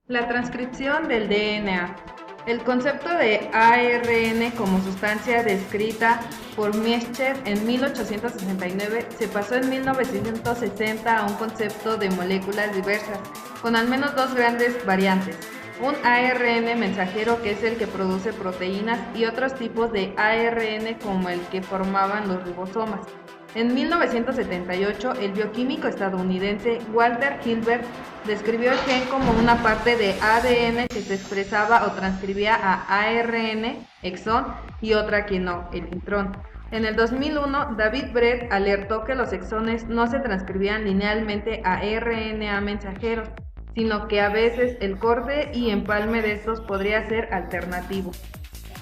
La transcripción del DNA. El concepto de ARN como sustancia descrita por Miescher en 1869 se pasó en 1960 a un concepto de moléculas diversas, con al menos dos grandes variantes: un ARN mensajero, que es el que produce proteínas, y otros tipos de ARN como el que formaban los ribosomas. En 1978, el bioquímico estadounidense Walter Hilbert describió el gen como una parte de ADN que se expresaba o transcribía a ARN, exón, y otra que no, el intrón. En el 2001, David Brett alertó que los exones no se transcribían linealmente a RNA mensajeros, sino que a veces el corte y empalme de estos podría ser alternativo.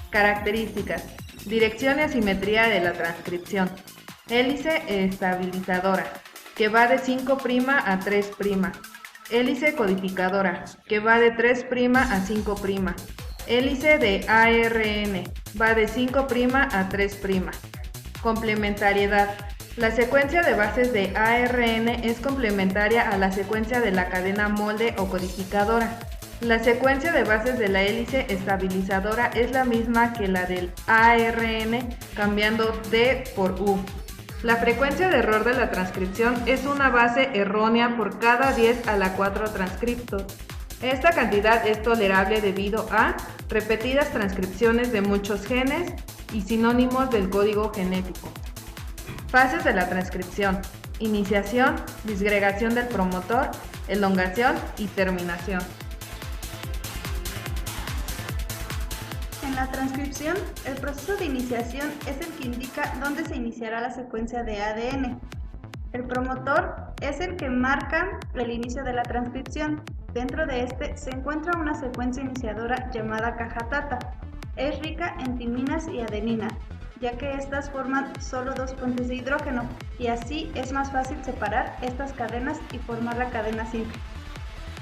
Características: dirección y asimetría de la transcripción. Hélice estabilizadora, que va de 5' a 3'. Hélice codificadora, que va de 3' a 5'. Hélice de ARN, va de 5' a 3'. Complementariedad. La secuencia de bases de ARN es complementaria a la secuencia de la cadena molde o codificadora. La secuencia de bases de la hélice estabilizadora es la misma que la del ARN, cambiando D por U. La frecuencia de error de la transcripción es una base errónea por cada 10 a la 4 transcriptos. Esta cantidad es tolerable debido a repetidas transcripciones de muchos genes y sinónimos del código genético. Fases de la transcripción: iniciación, disgregación del promotor, elongación y terminación. En la transcripción, el proceso de iniciación es el que indica dónde se iniciará la secuencia de ADN. El promotor es el que marca el inicio de la transcripción. Dentro de este se encuentra una secuencia iniciadora llamada caja Tata. Es rica en timinas y adenina, ya que estas forman solo dos puentes de hidrógeno, y así es más fácil separar estas cadenas y formar la cadena simple.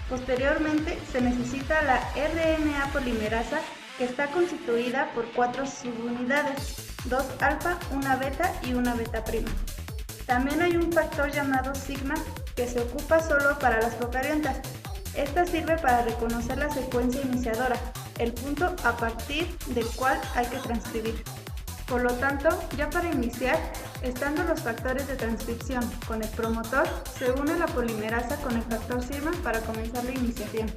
Posteriormente se necesita la RNA polimerasa, que está constituida por 4 subunidades, 2 alfa, una beta y una beta prima. También hay un factor llamado sigma, que se ocupa solo para las procariontas. Esta sirve para reconocer la secuencia iniciadora, el punto a partir del cual hay que transcribir. Por lo tanto, ya para iniciar, estando los factores de transcripción con el promotor, se une la polimerasa con el factor sigma para comenzar la iniciación.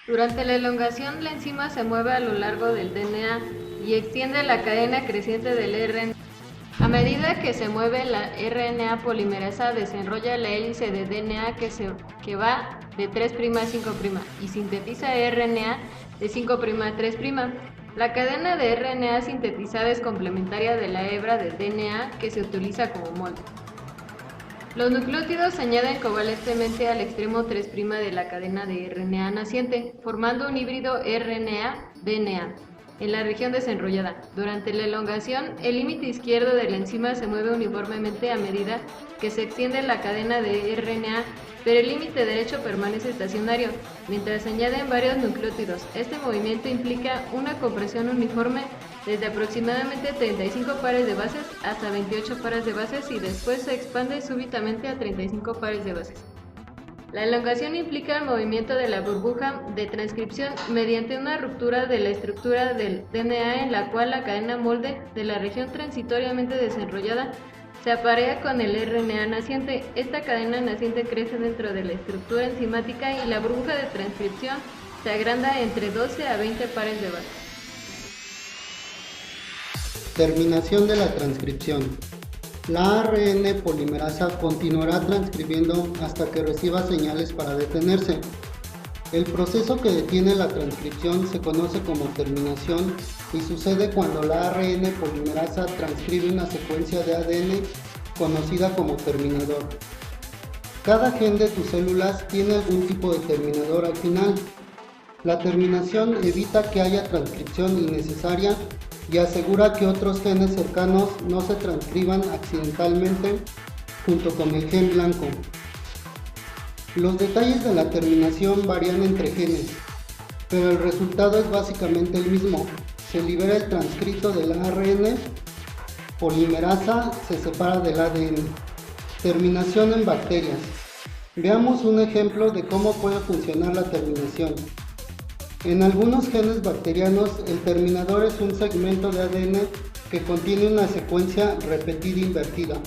Durante la elongación, la enzima se mueve a lo largo del DNA y extiende la cadena creciente del RNA. A medida que se mueve, la RNA polimerasa desenrolla la hélice de DNA que va de 3' a 5' y sintetiza RNA de 5' a 3'. La cadena de RNA sintetizada es complementaria de la hebra del DNA que se utiliza como molde. Los nucleótidos se añaden covalentemente al extremo 3' de la cadena de RNA naciente, formando un híbrido RNA-DNA en la región desenrollada. Durante la elongación, el límite izquierdo de la enzima se mueve uniformemente a medida que se extiende la cadena de RNA, pero el límite derecho permanece estacionario, mientras se añaden varios nucleótidos. Este movimiento implica una compresión uniforme desde aproximadamente 35 pares de bases hasta 28 pares de bases y después se expande súbitamente a 35 pares de bases. La elongación implica el movimiento de la burbuja de transcripción mediante una ruptura de la estructura del DNA, en la cual la cadena molde de la región transitoriamente desenrollada se aparea con el RNA naciente. Esta cadena naciente crece dentro de la estructura enzimática y la burbuja de transcripción se agranda entre 12 a 20 pares de bases. Terminación de la transcripción. La ARN polimerasa continuará transcribiendo hasta que reciba señales para detenerse. El proceso que detiene la transcripción se conoce como terminación y sucede cuando la ARN polimerasa transcribe una secuencia de ADN conocida como terminador. Cada gen de tus células tiene algún tipo de terminador al final. La terminación evita que haya transcripción innecesaria y asegura que otros genes cercanos no se transcriban accidentalmente junto con el gen blanco. Los detalles de la terminación varían entre genes, pero el resultado es básicamente el mismo. Se libera el transcrito del ARN, polimerasa se separa del ADN. Terminación en bacterias. Veamos un ejemplo de cómo puede funcionar la terminación. En algunos genes bacterianos, el terminador es un segmento de ADN que contiene una secuencia repetida invertida.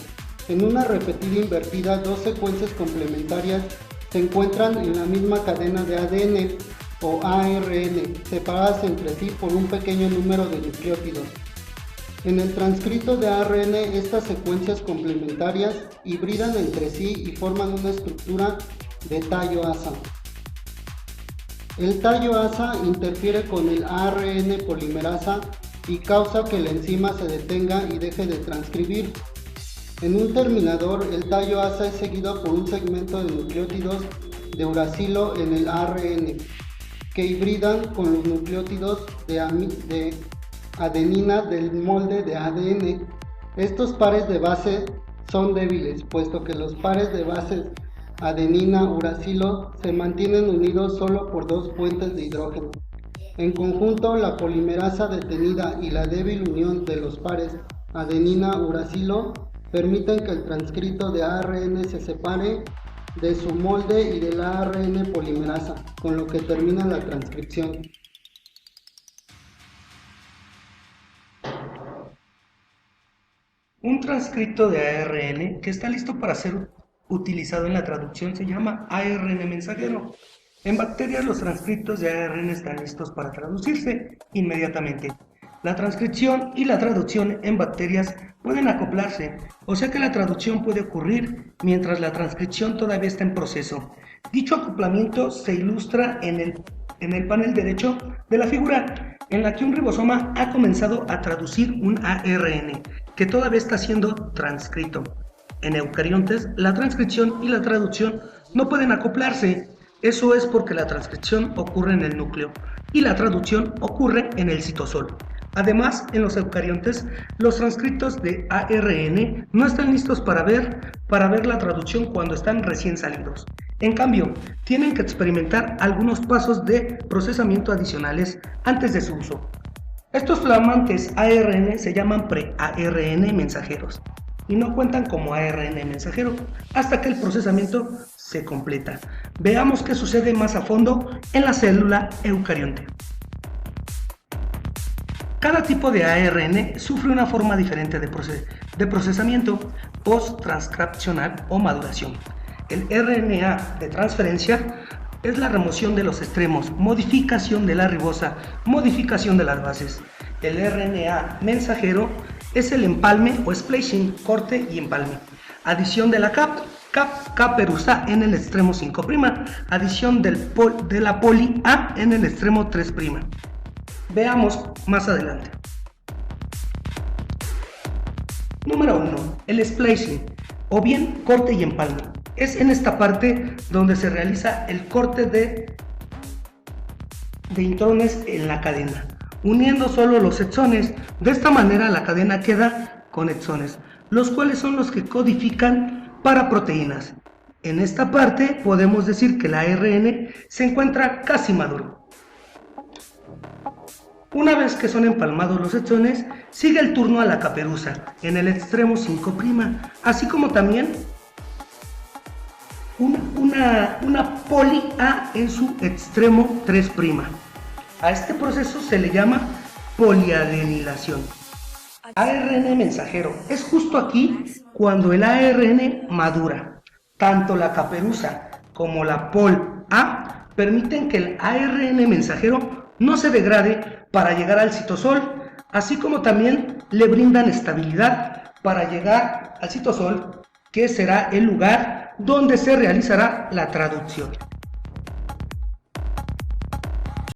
En una repetida invertida, dos secuencias complementarias se encuentran en la misma cadena de ADN o ARN, separadas entre sí por un pequeño número de nucleótidos. En el transcrito de ARN, estas secuencias complementarias hibridan entre sí y forman una estructura de tallo asa. El tallo asa interfiere con el ARN polimerasa y causa que la enzima se detenga y deje de transcribir. En un terminador, el tallo asa es seguido por un segmento de nucleótidos de uracilo en el ARN, que hibridan con los nucleótidos de adenina del molde de ADN. Estos pares de base son débiles, puesto que los pares de bases adenina-uracilo se mantienen unidos solo por dos puentes de hidrógeno. En conjunto, la polimerasa detenida y la débil unión de los pares adenina-uracilo permiten que el transcrito de ARN se separe de su molde y del ARN polimerasa, con lo que termina la transcripción. Un transcrito de ARN que está listo para ser utilizado en la traducción se llama ARN mensajero. En bacterias los transcritos de ARN están listos para traducirse inmediatamente. La transcripción y la traducción en bacterias pueden acoplarse, o sea que la traducción puede ocurrir mientras la transcripción todavía está en proceso. Dicho acoplamiento se ilustra en el panel derecho de la figura, en la que un ribosoma ha comenzado a traducir un ARN que todavía está siendo transcrito. En eucariontes, la transcripción y la traducción no pueden acoplarse. Eso es porque la transcripción ocurre en el núcleo y la traducción ocurre en el citosol. Además, en los eucariontes, los transcritos de ARN no están listos para ver la traducción cuando están recién salidos. En cambio, tienen que experimentar algunos pasos de procesamiento adicionales antes de su uso. Estos flamantes ARN se llaman pre-ARN mensajeros y no cuentan como ARN mensajero hasta que el procesamiento se completa. Veamos qué sucede más a fondo en la célula eucarionte. Cada tipo de ARN sufre una forma diferente de procesamiento post-transcripcional o maduración. El RNA de transferencia es la remoción de los extremos, modificación de la ribosa, modificación de las bases. El RNA mensajero es el empalme o splicing, corte y empalme. Adición de la caperuza en el extremo 5', adición de la poli A en el extremo 3'. Veamos más adelante. Número 1. El splicing, o bien corte y empalme. Es en esta parte donde se realiza el corte de intrones en la cadena, uniendo solo los exones. De esta manera la cadena queda con exones, los cuales son los que codifican para proteínas. En esta parte podemos decir que el ARN se encuentra casi maduro. Una vez que son empalmados los exones, sigue el turno a la caperuza en el extremo 5', así como también una poli A en su extremo 3'. A este proceso se le llama poliadenilación. ARN mensajero. Es justo aquí cuando el ARN madura. Tanto la caperuza como la pol A permiten que el ARN mensajero no se degrade para llegar al citosol, así como también le brindan estabilidad para llegar al citosol, que será el lugar donde se realizará la traducción.